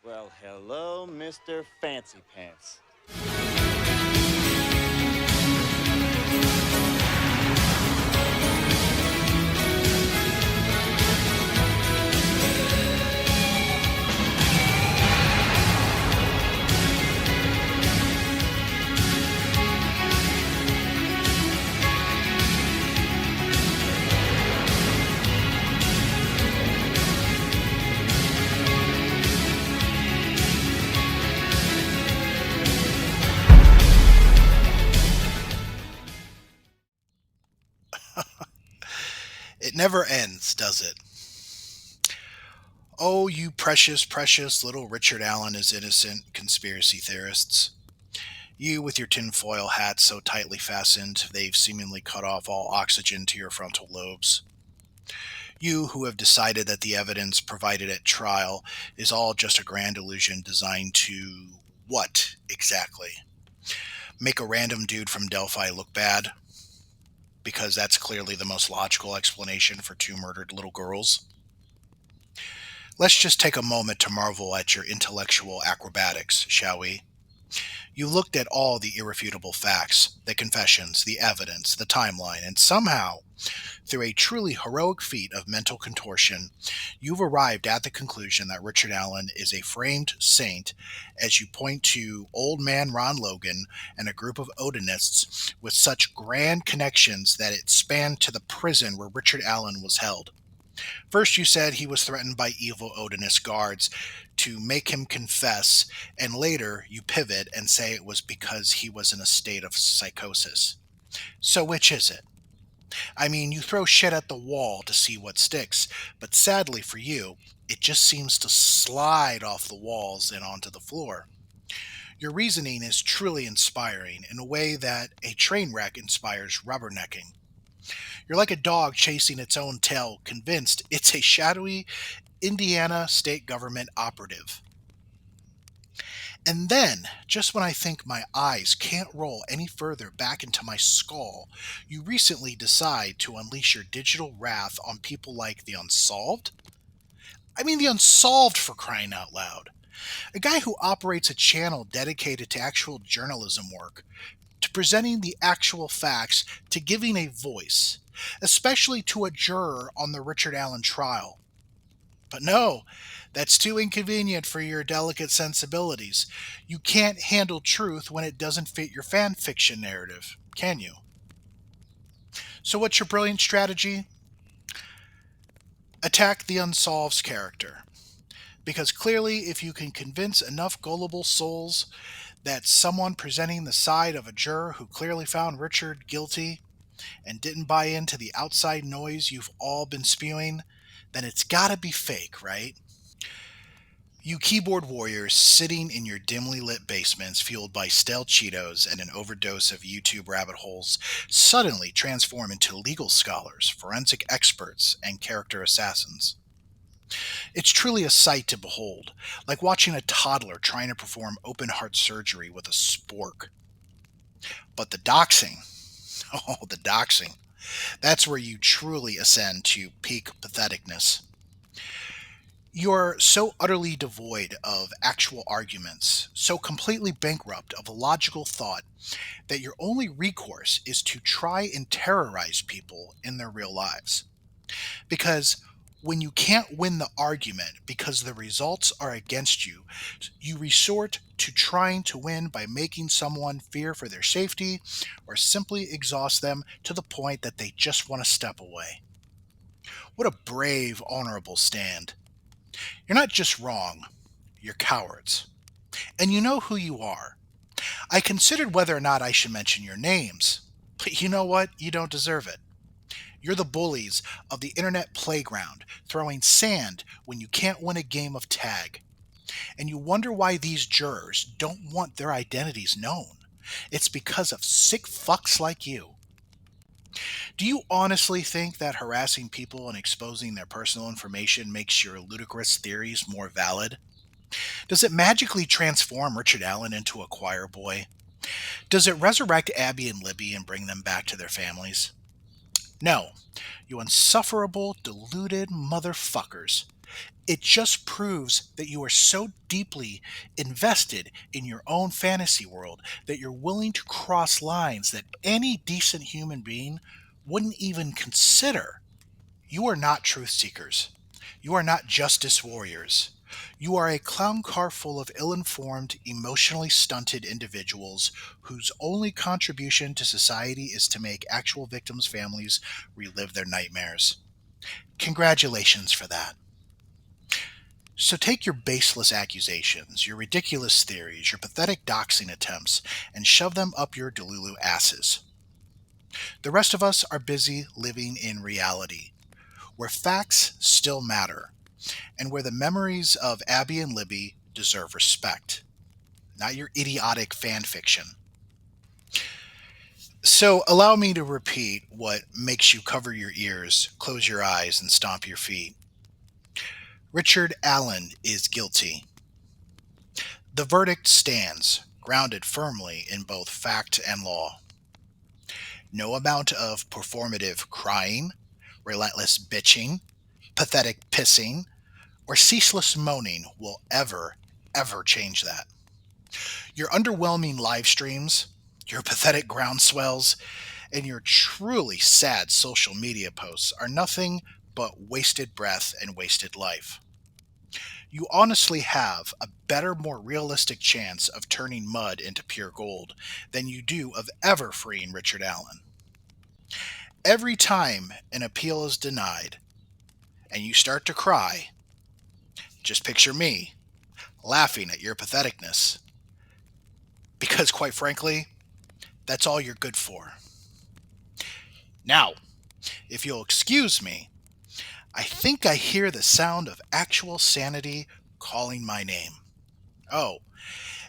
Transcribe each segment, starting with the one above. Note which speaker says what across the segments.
Speaker 1: Well, hello, Mr. Fancy Pants.
Speaker 2: It never ends, does it? Oh, you precious, precious little Richard Allen is innocent conspiracy theorists. You with your tinfoil hat so tightly fastened they've seemingly cut off all oxygen to your frontal lobes. You who have decided that the evidence provided at trial is all just a grand illusion designed to what exactly? Make a random dude from Delphi look bad? Because that's clearly the most logical explanation for two murdered little girls. Let's just take a moment to marvel at your intellectual acrobatics, shall we? You looked at all the irrefutable facts, the confessions, the evidence, the timeline, and somehow, through a truly heroic feat of mental contortion, you've arrived at the conclusion that Richard Allen is a framed saint as you point to old man Ron Logan and a group of Odinists with such grand connections that it spanned to the prison where Richard Allen was held. First, you said he was threatened by evil Odinist guards to make him confess, and later you pivot and say it was because he was in a state of psychosis. So, which is it? I mean, you throw shit at the wall to see what sticks, but sadly for you, it just seems to slide off the walls and onto the floor. Your reasoning is truly inspiring in a way that a train wreck inspires rubbernecking. You're like a dog chasing its own tail, convinced it's a shadowy Indiana state government operative. And then, just when I think my eyes can't roll any further back into my skull, you recently decide to unleash your digital wrath on people like the Unsolved? I mean, the Unsolved, for crying out loud. A guy who operates a channel dedicated to actual journalism work, to presenting the actual facts, to giving a voice, especially to a juror on the Richard Allen trial. But no, that's too inconvenient for your delicate sensibilities. You can't handle truth when it doesn't fit your fan fiction narrative, can you? So, what's your brilliant strategy? Attack the Unsolved's character. Because clearly, if you can convince enough gullible souls that someone presenting the side of a juror who clearly found Richard guilty and didn't buy into the outside noise you've all been spewing, then it's gotta be fake, right? You keyboard warriors sitting in your dimly lit basements fueled by stale Cheetos and an overdose of YouTube rabbit holes suddenly transform into legal scholars, forensic experts, and character assassins. It's truly a sight to behold, like watching a toddler trying to perform open heart surgery with a spork. But the doxing, oh, the doxing, that's where you truly ascend to peak patheticness. You're so utterly devoid of actual arguments, so completely bankrupt of a logical thought, that your only recourse is to try and terrorize people in their real lives. Because when you can't win the argument because the results are against you, you resort to trying to win by making someone fear for their safety or simply exhaust them to the point that they just want to step away. What a brave, honorable stand. You're not just wrong, you're cowards. And you know who you are. I considered whether or not I should mention your names, but you know what? You don't deserve it. You're the bullies of the internet playground, throwing sand when you can't win a game of tag. And you wonder why these jurors don't want their identities known. It's because of sick fucks like you. Do you honestly think that harassing people and exposing their personal information makes your ludicrous theories more valid? Does it magically transform Richard Allen into a choir boy? Does it resurrect Abby and Libby and bring them back to their families? No, you insufferable, deluded motherfuckers. It just proves that you are so deeply invested in your own fantasy world that you're willing to cross lines that any decent human being wouldn't even consider. You are not truth seekers. You are not justice warriors. You are a clown car full of ill informed, emotionally stunted individuals whose only contribution to society is to make actual victims' families relive their nightmares. Congratulations for that. So take your baseless accusations, your ridiculous theories, your pathetic doxing attempts, and shove them up your Delulu asses. The rest of us are busy living in reality, where facts still matter, and where the memories of Abby and Libby deserve respect, not your idiotic fan fiction. So allow me to repeat what makes you cover your ears, close your eyes, and stomp your feet. Richard Allen is guilty. The verdict stands, grounded firmly in both fact and law. No amount of performative crying, relentless bitching, pathetic pissing, or ceaseless moaning will ever change that. Your underwhelming live streams, your pathetic groundswells, and your truly sad social media posts are nothing but wasted breath and wasted life. You honestly have a better, more realistic chance of turning mud into pure gold than you do of ever freeing Richard Allen. Every time an appeal is denied and you start to cry, just picture me laughing at your patheticness. Because, quite frankly, that's all you're good for. Now, if you'll excuse me, I think I hear the sound of actual sanity calling my name. Oh,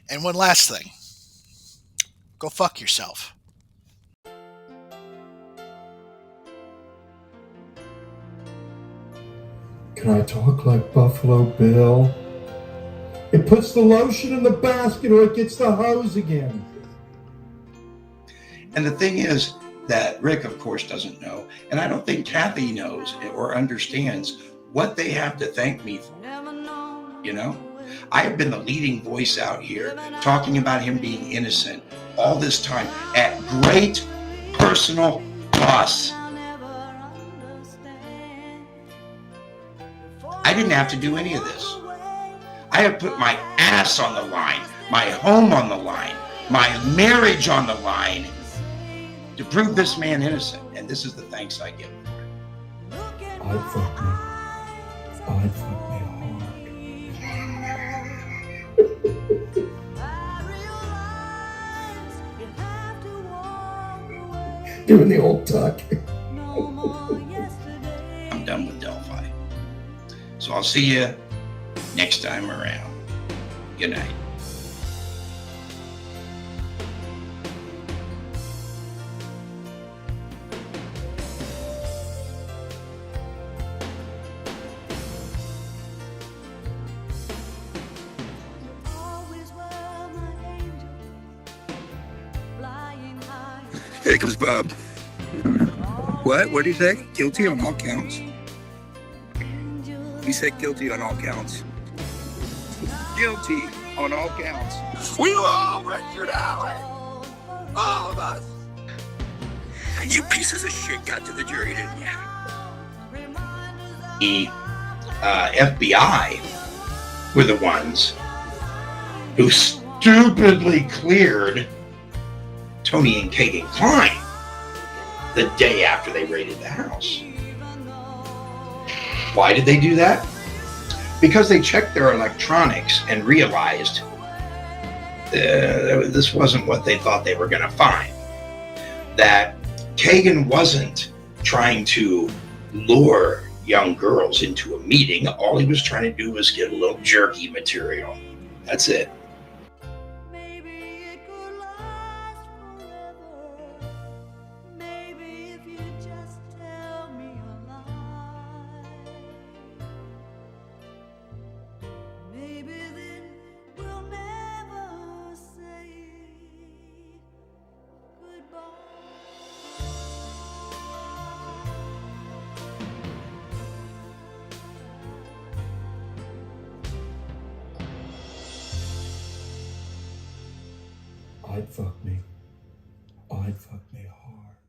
Speaker 2: and one last thing. Go fuck yourself.
Speaker 3: Can I talk like Buffalo Bill? It puts the lotion in the basket or it gets the hose again.
Speaker 4: And the thing is that Rick, of course, doesn't know, and I don't think Kathy knows or understands what they have to thank me for. You know, I have been the leading voice out here talking about him being innocent all this time at great personal cost. I didn't have to do any of this. I have put my ass on the line, my home on the line, my marriage on the line to prove this man innocent. And this is the thanks I give for it.
Speaker 3: I'd fuck me hard. Doing the old tuck.
Speaker 4: I'm done with Delphi. So I'll see you next time around. Good night.
Speaker 5: Here comes Bob. What? What did he say? Guilty on all counts? He said guilty on all counts. Guilty on all counts. We all Richard Allen. All of us. You pieces of shit got to the jury, didn't you?
Speaker 4: The FBI were the ones who stupidly cleared Tony and Kagan Klein the day after they raided the house. Why did they do that? Because they checked their electronics and realized this wasn't what they thought they were going to find. That Kagan wasn't trying to lure young girls into a meeting. All he was trying to do was get a little jerky material. That's it.
Speaker 3: I'd fuck me. I'd fuck me hard.